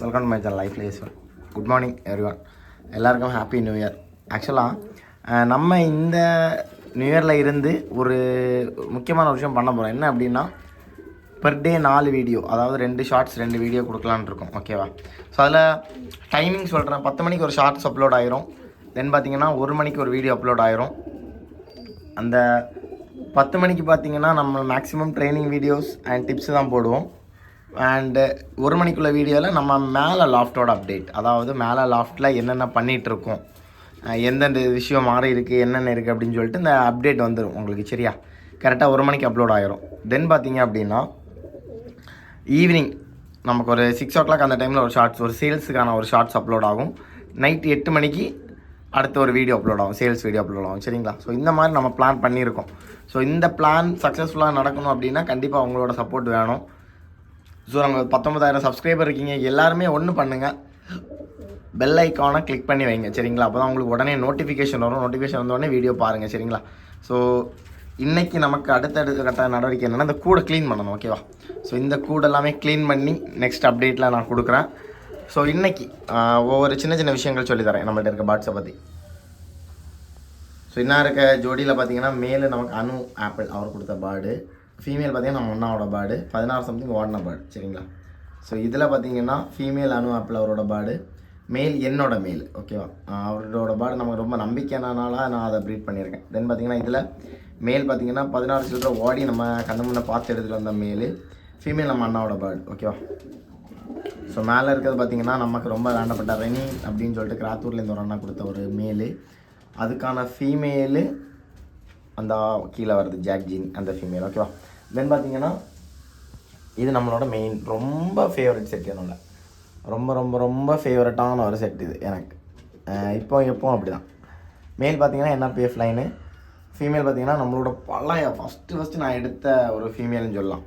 Welcome to my channel life லேஸ்வன். Good morning everyone. எல்லாருக்கும் happy new year. ஆக்சுவலாக நம்ம இந்த நியூ இயரில் இருந்து ஒரு முக்கியமான விஷயம் பண்ண போகிறோம். என்ன அப்படின்னா, பர் டே 4 வீடியோ, அதாவது 2 ஷார்ட்ஸ் 2 வீடியோ கொடுக்கலான்னு இருக்கோம். ஓகேவா? ஸோ அதில் டைமிங் சொல்கிறேன். 10 மணிக்கு ஒரு ஷார்ட்ஸ் அப்லோட் ஆயிரும். தென் பார்த்திங்கன்னா 1 மணிக்கு ஒரு வீடியோ அப்லோட் ஆயிரும். அந்த 10 மணிக்கு பார்த்திங்கன்னா நம்ம maximum training videos and tips தான் போடுவோம். அண்டு 1 மணிக்குள்ள வீடியோவில் நம்ம மேலே லாஃப்டோட அப்டேட், அதாவது மேலே லாஃப்டில் என்னென்ன பண்ணிகிட்ருக்கோம், எந்தெந்த விஷயம் மாறி இருக்குது, என்னென்ன இருக்குது அப்படின்னு சொல்லிட்டு இந்த அப்டேட் வந்துடும் உங்களுக்கு. சரியா? கரெக்டாக 1 மணிக்கு அப்லோட் ஆகிரும். தென் பார்த்திங்க அப்படின்னா ஈவினிங் நமக்கு ஒரு 6 o'clock அந்த டைமில் ஒரு ஷார்ட்ஸ், ஒரு சேல்ஸுக்கான ஒரு ஷார்ட்ஸ் அப்லோட் ஆகும். நைட்டு 8 மணிக்கு அடுத்த ஒரு வீடியோ அப்லோட் ஆகும், சேல்ஸ் வீடியோ அப்லோட் ஆகும். சரிங்களா? ஸோ இந்த மாதிரி நம்ம பிளான் பண்ணியிருக்கோம். ஸோ இந்த பிளான் சக்ஸஸ்ஃபுல்லாக நடக்கணும் அப்படின்னா கண்டிப்பாக உங்களோட சப்போர்ட் வேணும். ஸோ நம்ம 19,000 சப்ஸ்கிரைபர் இருக்கீங்க. எல்லாருமே ஒன்று பண்ணுங்கள், பெல் ஐக்கானை கிளிக் பண்ணி வைங்க. சரிங்களா? அப்போ தான் உங்களுக்கு உடனே நோட்டிஃபிகேஷன் வரும். நோட்டிஃபிகேஷன் வந்தோடனே வீடியோ பாருங்கள். சரிங்களா? ஸோ இன்றைக்கி நமக்கு அடுத்த கட்ட நடவடிக்கை என்னென்னா, இந்த கூடை க்ளீன் பண்ணணும். ஓகேவா? ஸோ இந்த கூடை எல்லாமே க்ளீன் பண்ணி நெக்ஸ்ட் அப்டேட்டில் நான் கொடுக்குறேன். ஸோ இன்றைக்கி ஒவ்வொரு சின்ன சின்ன விஷயங்கள் சொல்லித்தரேன் நம்மள்ட்ட இருக்க பேர்ட்ஸை பற்றி. ஸோ இன்னும் இருக்க ஜோடியில் பார்த்தீங்கன்னா மேலே நமக்கு அனு ஆப்பிள் அவர் கொடுத்த பேர்டு, ஃபீமேல் பார்த்திங்கன்னா நம்ம அண்ணாவோட பேர்டு, 16 சம்திங் ஓடின பேர்டு. சரிங்களா? ஸோ இதில் பார்த்தீங்கன்னா ஃபீமேல் அனு ஆப்பிள் அவரோட பேர்டு, மேல் என்னோட மேல். ஓகேவா? அவரோட பேர்டு நமக்கு ரொம்ப நம்பிக்கையானனால நான் அதை ப்ரீட் பண்ணியிருக்கேன். தென் பார்த்திங்கன்னா இதில் மேல் பார்த்திங்கன்னா 16 சில்லற ஓடி நம்ம கண்ணு முன்னே பார்த்து எடுத்துகிட்டு வந்த மேல், ஃபீமேல் நம்ம அண்ணாவோட பேர்டு. ஓகேவா? ஸோ மேலே இருக்கிறது பார்த்திங்கன்னா நமக்கு ரொம்ப வேண்டப்பட்ட ரெனி அப்படின்னு சொல்லிட்டு கிராத்தூர்லேருந்து ஒரு அண்ணா கொடுத்த ஒரு மேலு, அதுக்கான ஃபீமேலு அந்த கீழே வருது ஜாக் ஜீனி, அந்த ஃபீமேல். ஓகேவா? தென் பார்த்திங்கன்னா இது நம்மளோட மெயின் ரொம்ப ஃபேவரட் செட். என்னோட ரொம்ப ரொம்ப ரொம்ப ஃபேவரட்டான ஒரு செட் இது எனக்கு. எப்போ அப்படி தான். மேல் பார்த்திங்கன்னா என்ஆர்பிஎஃப் லைனு, ஃபீமேல் பார்த்திங்கன்னா நம்மளோட பழைய ஃபஸ்ட்டு நான் எடுத்த ஒரு ஃபீமேல்னு சொல்லலாம்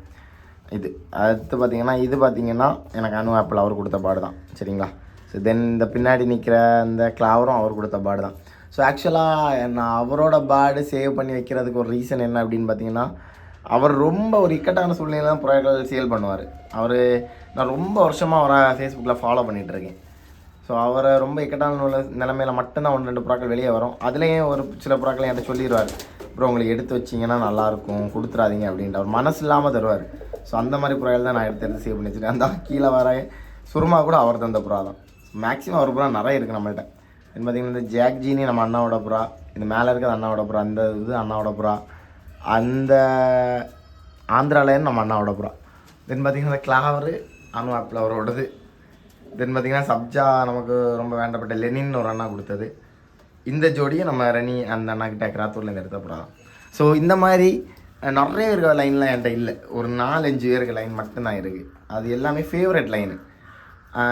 இது. அடுத்து பார்த்திங்கன்னா இது பார்த்திங்கன்னா எனக்கு அனு ஆப்பிள் அவர் கொடுத்த பாடு தான். சரிங்களா? ஸோ தென் இந்த பின்னாடி நிற்கிற இந்த கிளாவரும் அவர் கொடுத்த பாடு தான். ஸோ ஆக்சுவலாக நான் அவரோட பேர்டு சேவ் பண்ணி வைக்கிறதுக்கு ஒரு ரீசன் என்ன அப்படின்னு பார்த்தீங்கன்னா, அவர் ரொம்ப ஒரு இக்கட்டான சூழ்நிலை தான் புறாக்கள் சேல் பண்ணுவார். நான் ரொம்ப வருஷமாக அவரை ஃபேஸ்புக்கில் ஃபாலோ பண்ணிகிட்ருக்கேன். ஸோ அவரை ரொம்ப இக்கட்டான நிலைமையில் மட்டும்தான் 1-2 புறாக்கள் வெளியே வரும். அதுலேயும் ஒரு சில புறாக்கள் என்கிட்ட சொல்லிடுவார், அப்புறம் உங்களுக்கு எடுத்து வச்சிங்கன்னா நல்லாயிருக்கும், கொடுத்துறாதீங்க அப்படின்ட்டு. அவர் மனசு இல்லாமல் தருவார். ஸோ அந்த மாதிரி புறாக்கள் தான் நான் எடுத்து சேவ் பண்ணி வச்சுருக்கேன். அந்த கீழே வர சுருமா கூட அவர் தந்த புறா தான். மேக்ஸிமம் அவர் புறா நிறைய இருக்குது நம்மள்கிட்ட. இது பார்த்திங்கன்னா இந்த ஜாக் ஜீனி நம்ம அண்ணாவோட புறா, இந்த மேலே இருக்கிறது அண்ணாவோட புறா, இந்த இது அண்ணாவோட புறா, அந்த ஆந்திராலேருந்து நம்ம அண்ணாவோட புறா. தென் பார்த்திங்கன்னா இந்த கிளாவரு அனு ஆப்பிள் அவரோடது. தென் பார்த்திங்கன்னா சப்ஜா நமக்கு ரொம்ப வேண்டப்பட்ட லெனின் ஒரு அண்ணா கொடுத்தது. இந்த ஜோடியை நம்ம ரெனி அந்த அண்ணாக்கிட்ட கிராத்தூர்லேருந்து எடுத்த புறா தான். ஸோ இந்த மாதிரி நிறைய இருக்க லைன்லாம் என்கிட்ட இல்லை. ஒரு 4-5 பேருக்கு லைன் மட்டும்தான் இருக்குது. அது எல்லாமே ஃபேவரட் லைனு.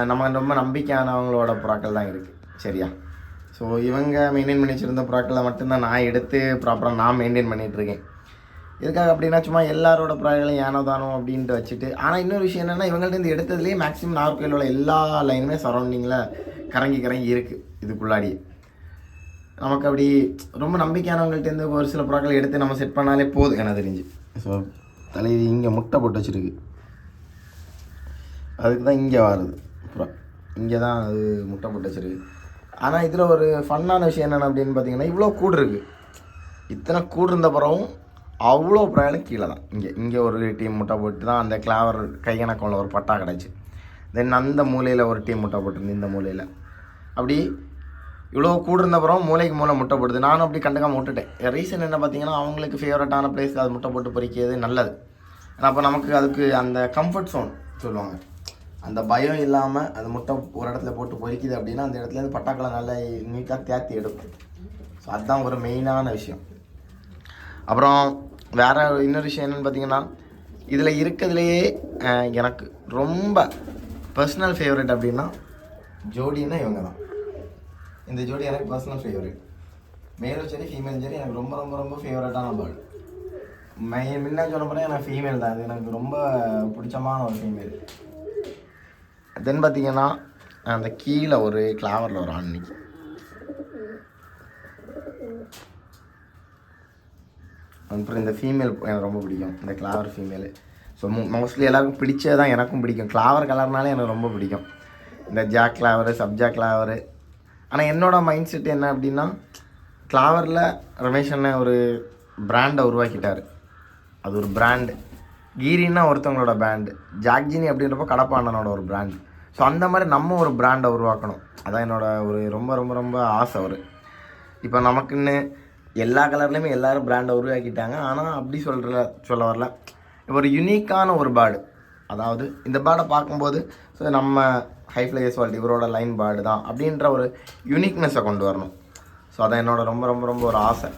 நம்ம ரொம்ப நம்பிக்கையானவங்களோட புறாக்கள் தான் இருக்குது. சரியா? ஸோ இவங்க மெயின்டைன் பண்ணி வச்சுருந்த புறாக்களை மட்டும்தான் நான் எடுத்து ப்ராப்பராக நான் மெயின்டைன் பண்ணிகிட்ருக்கேன். இதுக்காக அப்படின்னா சும்மா எல்லாரோட புறாக்களையும் ஏனோ தானோ அப்படின்ட்டு வச்சுட்டு. ஆனால் இன்னொரு விஷயம் என்னென்னா, இவங்கள்ட்ட எடுத்ததுலேயே மேக்ஸிமம் நாகர்கோயிலில் உள்ள எல்லா லைனுமே சரௌண்டிங்கில் கறங்கி இருக்குது. இதுக்குள்ளாடி நமக்கு அப்படி ரொம்ப நம்பிக்கையானவங்கள்ட்டேருந்து ஒரு சில புறாக்களை எடுத்து நம்ம செட் பண்ணாலே போதும் எனக்கு தெரிஞ்சு. ஸோ தலைவி இங்கே முட்டை போட்டு வச்சுருக்கு, அதுக்கு தான் இங்கே வருது புறா, இங்கே தான் அது முட்டை போட்டு வச்சுருக்கு. ஆனால் இதில் ஒரு ஃபன்னான விஷயம் என்னென்ன அப்படின்னு பார்த்தீங்கன்னா, இவ்வளோ கூடு இருக்குது. இத்தனை கூடு இருந்த பிறகும் அவ்வளோ புறாக்களும் கீழே தான். இங்கே ஒரு டீம் முட்டை போட்டு தான் அந்த கிளாவர் கையணக்கம்ல ஒரு பட்டா கிடச்சி. தென் அந்த மூலையில் ஒரு டீம் முட்டை போட்டுருந்து, இந்த மூலையில் அப்படி இவ்வளோ கூடு இருந்த பிறகு மூளைக்கு மூளை முட்டை போடுது. நானும் அப்படி கண்டுக்காமல் விட்டுட்டேன். ரீசன் என்ன பார்த்தீங்கன்னா, அவங்களுக்கு ஃபேவரட்டான பிளேஸ் அது முட்டை போட்டு பொறிக்கிறது நல்லது. அப்போ நமக்கு அதுக்கு அந்த கம்ஃபர்ட் ஜோன் சொல்லுவாங்க, அந்த பயம் இல்லாமல் அது முட்டை ஒரு இடத்துல போட்டு பொறிக்குது அப்படின்னா அந்த இடத்துலேருந்து பட்டாக்களை நல்லா நீட்டாக தேர்த்தி எடுக்கும். ஸோ அதுதான் ஒரு மெயினான விஷயம். அப்புறம் வேறு இன்னொரு விஷயம் என்னென்னு பார்த்தீங்கன்னா, இதில் இருக்கிறதுலையே எனக்கு ரொம்ப பர்சனல் ஃபேவரட் அப்படின்னா ஜோடின்னா இவங்க தான். இந்த ஜோடி எனக்கு பர்சனல் ஃபேவரட். மேலும் சரி ஃபீமேலும் சரி எனக்கு ரொம்ப ரொம்ப ரொம்ப ஃபேவரட்டான பேர்டு. முன்ன சொன்ன போனால் எனக்கு ஃபீமேல் தான். அது எனக்கு ரொம்ப பிடிச்சமான ஒரு ஃபீமேல். தென் பார்த்திங்கன்னா அந்த கீழே ஒரு கிளாவரில் ஒரு ஆண்ணிக்கு அப்புறம் இந்த ஃபீமேல் எனக்கு ரொம்ப பிடிக்கும், இந்த கிளாவர் ஃபீமேலு. ஸோ மோஸ்ட்லி எல்லாருக்கும் பிடிச்சது தான் எனக்கும் பிடிக்கும். கிளாவர் கலர்னாலே எனக்கு ரொம்ப பிடிக்கும். இந்த ஜாக் கிளாவரு சப்ஜா கிளாவரு. ஆனால் என்னோடய மைண்ட் செட் என்ன அப்படின்னா, கிளாவரில் ரமேஷ் அண்ணன் ஒரு பிராண்டை உருவாக்கிட்டார். அது ஒரு பிராண்டு. கீரின்னா ஒருத்தவங்களோட பிராண்டு, ஜாக்ஜினி அப்படின்றப்போ கடப்பா அண்ணனோட ஒரு பிராண்டு. ஸோ அந்த மாதிரி நம்ம ஒரு பிராண்டை உருவாக்கணும். அதான் என்னோடய ஒரு ரொம்ப ரொம்ப ரொம்ப ஆசை. இப்போ நமக்குன்னு எல்லா கலர்லேயுமே எல்லோரும் பிராண்டை உருவாக்கிட்டாங்க. ஆனால் அப்படி சொல்ல வரல. இப்போ ஒரு யுனிக்கான ஒரு பேர்டு, அதாவது இந்த பேர்டை பார்க்கும்போது ஸோ நம்ம ஹைஃப்ளைஸ் வேர்ல்டு இவரோட லைன் பேர்டு தான் அப்படின்ற ஒரு யூனிக்னஸை கொண்டு வரணும். ஸோ அதான் என்னோட ரொம்ப ரொம்ப ரொம்ப ஒரு ஆசை.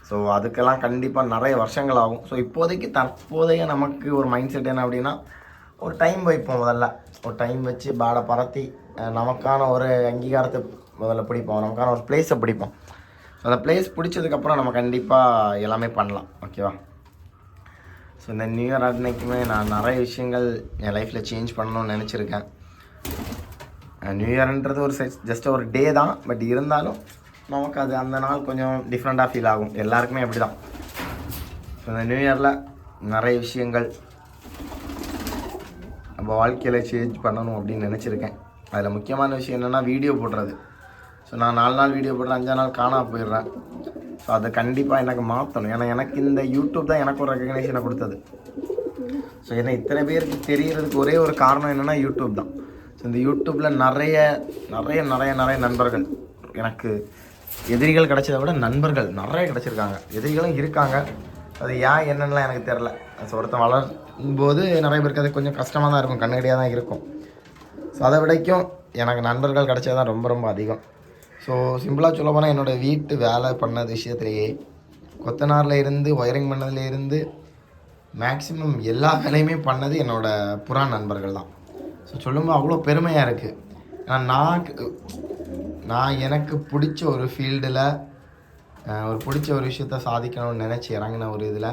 ஸோ அதுக்கெல்லாம் கண்டிப்பாக நிறைய வருஷங்கள் ஆகும். ஸோ இப்போதைக்கு தற்போதைய நமக்கு ஒரு மைண்ட் செட் என்ன அப்படின்னா, ஒரு டைம் வைப்போம். முதல்ல ஒரு டைம் வச்சு பேர்டை பறத்தி நமக்கான ஒரு அங்கீகாரத்தை முதல்ல பிடிப்போம், நமக்கான ஒரு பிளேஸை பிடிப்போம். ஸோ அந்த பிளேஸ் பிடிச்சதுக்கப்புறம் நம்ம கண்டிப்பாக எல்லாமே பண்ணலாம். ஓகேவா? ஸோ இந்த நியூ இயர் அன்னைக்குமே நான் நிறைய விஷயங்கள் என் லைஃப்பில் சேஞ்ச் பண்ணணும்னு நினச்சிருக்கேன். நியூ இயர்ன்றது ஒரு ஜஸ்ட் ஒரு டே தான். பட் இருந்தாலும் நமக்கு அது அந்த நாள் கொஞ்சம் டிஃப்ரெண்ட்டாக ஃபீல் ஆகும். எல்லாருக்குமே அப்படி தான். ஸோ இந்த நியூ இயரில் நிறைய விஷயங்கள் நம்ம வாழ்க்கையில் சேஞ்ச் பண்ணணும் அப்படின்னு நினச்சிருக்கேன். அதில் முக்கியமான விஷயம் என்னென்னா வீடியோ போடுறது. ஸோ நான் 4 நாள் வீடியோ போடுறேன், 5 நாள் காணாமல் போயிடுறேன். ஸோ அதை கண்டிப்பாக எனக்கு மாற்றணும். ஏன்னா எனக்கு இந்த யூடியூப் தான் எனக்கு ஒரு ரெக்கக்னேஷனை கொடுத்தது. ஸோ ஏன்னா இத்தனை பேருக்கு தெரியறதுக்கு ஒரே ஒரு காரணம் என்னென்னா யூடியூப் தான். ஸோ இந்த யூடியூப்பில் நிறைய நிறைய நிறைய நிறைய நண்பர்கள், எனக்கு எதிரிகள் கிடைச்சதை விட நண்பர்கள் நிறைய கிடச்சிருக்காங்க. எதிரிகளும் இருக்காங்க, அது ஏன் என்னென்னலாம் எனக்கு தெரில. ஸோ ஒருத்தன் வளரும்போது நிறைய பேருக்கு அது கொஞ்சம் கஷ்டமாக தான் இருக்கும், கண்ணடியாக தான் இருக்கும். ஸோ அதை விடைக்கும் எனக்கு நண்பர்கள் கிடைச்சது தான் ரொம்ப ரொம்ப அதிகம். ஸோ சிம்பிளாக சொல்ல போனால் என்னோடய வீட்டு வேலை பண்ணது விஷயத்துலேயே கொத்தனாரில் இருந்து ஒயரிங் பண்ணதுலேருந்து மேக்ஸிமம் எல்லா வேலையுமே பண்ணது என்னோடய புறா நண்பர்கள் தான். ஸோ சொல்லும்போது அவ்வளோ பெருமையாக இருக்குது. ஏன்னா நான் எனக்கு பிடிச்ச ஒரு ஃபீல்டில் பிடிச்ச ஒரு விஷயத்த சாதிக்கணும்னு நினச்சி இறங்கின ஒரு இதில்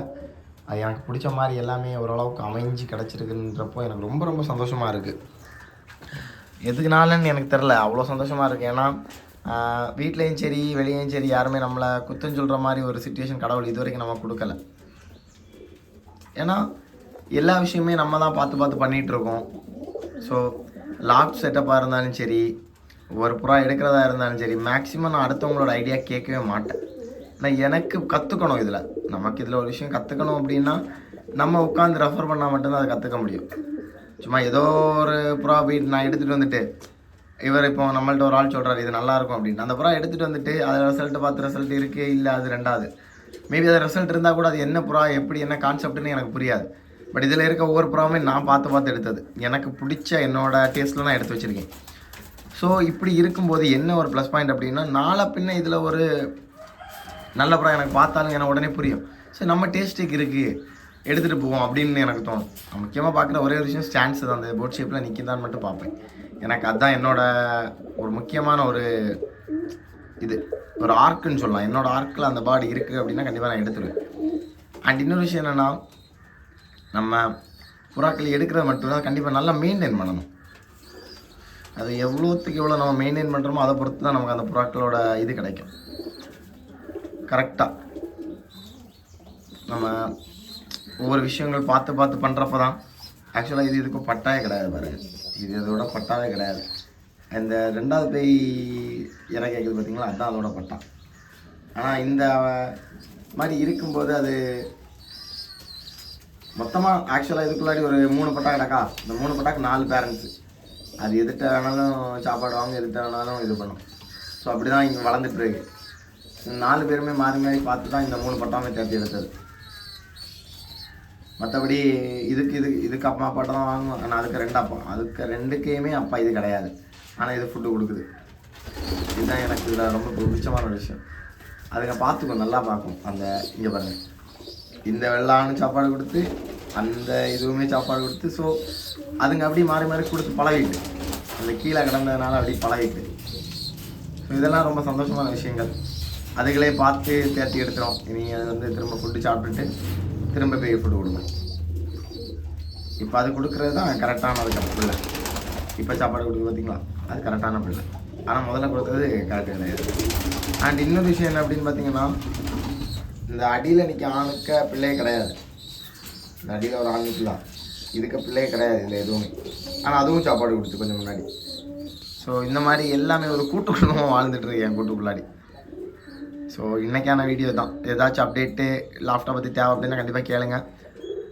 அது எனக்கு பிடிச்ச மாதிரி எல்லாமே ஓரளவுக்கு அமைஞ்சு கிடச்சிருக்குன்றப்போ எனக்கு ரொம்ப ரொம்ப சந்தோஷமாக இருக்குது. எதுக்குனாலன்னு எனக்கு தெரில, அவ்வளோ சந்தோஷமாக இருக்குது. ஏன்னா வீட்லேயும் சரி வெளியேயும் சரி யாருமே நம்மளை குத்தம் சொல்கிற மாதிரி ஒரு சிச்சுவேஷன் கடவுள் இது வரைக்கும் நம்ம கொடுக்கல. ஏன்னா எல்லா விஷயமே நம்ம தான் பார்த்து பண்ணிகிட்ருக்கோம். ஸோ லாக் செட்டப்பாக இருந்தாலும் சரி, ஒரு புறா எடுக்கிறதா இருந்தாலும் சரி, மேக்ஸிமம் நான் அடுத்தவங்களோட ஐடியா கேட்கவே மாட்டேன். நான் எனக்கு கற்றுக்கணும். நமக்கு இதில் ஒரு விஷயம் கற்றுக்கணும் அப்படின்னா நம்ம உட்காந்து ரெஃபர் பண்ணால் மட்டும்தான் அதை கற்றுக்க முடியும். சும்மா ஏதோ ஒரு புறா போயிட்டு நான் எடுத்துகிட்டு வந்துட்டு இவர் இப்போ நம்மள்ட்ட ஒரு ஆள் சொல்கிறார் இது நல்லாயிருக்கும் அப்படின்னு, அந்த புறா எடுத்துகிட்டு வந்துட்டு அதில் ரிசல்ட்டு பார்த்து ரிசல்ட் இருக்குது இல்லை அது ரெண்டாவது, மேபி அது ரிசல்ட் இருந்தால் கூட அது என்ன புறா எப்படி என்ன கான்செப்ட்னு எனக்கு புரியாது. பட் இதில் இருக்க ஒவ்வொரு புறாவுமே நான் பார்த்து எடுத்தது, எனக்கு பிடிச்ச என்னோடய டேஸ்ட்டில் நான் எடுத்து வச்சுருக்கேன். ஸோ இப்படி இருக்கும்போது என்ன ஒரு ப்ளஸ் பாயிண்ட் அப்படின்னா, நாளை பின்ன இதில் ஒரு நல்ல புறா எனக்கு பார்த்தாலும் எனக்கு உடனே புரியும். ஸோ நம்ம டேஸ்ட்டுக்கு இருக்குது, எடுத்துகிட்டு போவோம் அப்படின்னு எனக்கு தோணும். நான் முக்கியமாக பார்க்குற ஒரே ஒரு விஷயம் ஸ்டாண்ட்ஸ் தான். அந்த போட் ஷேப்பில் நிற்கிதான்னு மட்டும் பார்ப்பேன். எனக்கு அதுதான் என்னோடய ஒரு முக்கியமான ஒரு ஒரு ஆர்க்குன்னு சொல்லலாம். என்னோடய ஆர்க்கில் அந்த பாடி இருக்குது அப்படின்னா கண்டிப்பாக நான் எடுத்துருவேன். அண்ட் இன்னொரு விஷயம் என்னென்னா, நம்ம புறாக்கள் எடுக்கிறது மட்டும்தான் கண்டிப்பாக நல்லா மெயின்டைன் பண்ணணும். அது எவ்வளோத்துக்கு எவ்வளோ நம்ம மெயின்டைன் பண்ணுறோமோ அதை பொறுத்து தான் நமக்கு அந்த புறாக்களோட கிடைக்கும். கரெக்டாக நம்ம ஒவ்வொரு விஷயங்கள் பார்த்து பண்ணுறப்ப தான் ஆக்சுவலாக இதுக்கும் பட்டாவே கிடையாது பாருங்க. இதோட பட்டாவே கிடையாது. இந்த 2வது பை இற கேட்குது பார்த்தீங்களா, அதுதான் அதோட பட்டா. ஆனால் இந்த மாதிரி இருக்கும்போது அது மொத்தமாக ஆக்சுவலாக இதுக்குள்ளாடி ஒரு 3 பட்டா கிடக்கா. இந்த 3 பட்டாக்கு 4 பேரண்ட்ஸு. அது எதுட்ட வேணாலும் சாப்பாடு வாங்க, எதுட்ட வேணாலும் இது பண்ணும். ஸோ அப்படி தான் இங்கே வளர்ந்துட்டுருக்கு. 4 பேருமே மாறி பார்த்து தான் இந்த 3 பட்டாமே தேர்த்தி எடுத்தது. மற்றபடி இதுக்கு அப்பா அப்பாட்ட தான் வாங்கணும். ஆனால் அதுக்கு 2 அப்பா, அதுக்கு 2க்குமே அப்பா இது கிடையாது. ஆனால் இது ஃபுட்டு கொடுக்குது. இதுதான் எனக்கு இதில் ரொம்ப பிடிச்சமான ஒரு விஷயம். அதுங்க பார்த்துக்கும், நல்லா பார்க்கும். அந்த இங்கே பாருங்கள், இந்த வெள்ளான்னு சாப்பாடு கொடுத்து அந்த இதுவுமே சாப்பாடு கொடுத்து, ஸோ அதுங்க அப்படி மாறி கொடுத்து பழகிட்டு, அந்த கீழே கிடந்ததுனால அப்படி பழகிட்டு. ஸோ இதெல்லாம் ரொம்ப சந்தோஷமான விஷயங்கள். அதுகளே பார்த்து தேர்த்தி எடுத்துரும். இனி அது திரும்ப ஃபுட்டு சாப்பிட்டுட்டு திரும்ப போய் ஃபுட்டு கொடுக்கும். இப்போ அது கொடுக்குறது தான் கரெக்டானது பிள்ளை. இப்போ சாப்பாடு கொடுக்குறது பார்த்தீங்களா, அது கரெக்டான பிள்ளை. ஆனால் முதல்ல கொடுக்குறது கரெக்டாக கிடையாது. அண்ட் இன்னொரு விஷயம் என்ன அப்படின்னு பார்த்தீங்கன்னா, இந்த அடியில் நிற்க ஆணுக்க பிள்ளையே கிடையாது. இந்த அடியில் ஒரு ஆணுக்கு தான், இதுக்கு பிள்ளையே கிடையாது இதில் எதுவுமே. ஆனால் அதுவும் சாப்பாடு கொடுத்து கொஞ்சம் முன்னாடி. ஸோ இந்த மாதிரி எல்லாமே ஒரு கூட்டு குடும்பமாக வாழ்ந்துட்டுருக்கேன் கூட்டுக்குள்ளாடி. ஸோ இன்றைக்கான வீடியோ தான். ஏதாச்சும் அப்டேட்டு லாஃப்ட்டை பற்றி தேவை அப்படின்னா கண்டிப்பாக கேளுங்க.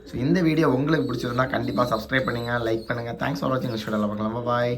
ஸோ இந்த வீடியோ உங்களுக்கு பிடிச்சிருந்தா கண்டிப்பாக சப்ஸ்கிரைப் பண்ணுங்கள், லைக் பண்ணுங்கள். தேங்க்ஸ் ஃபார் வாட்சிங். பார்க்கலாம். பாய்.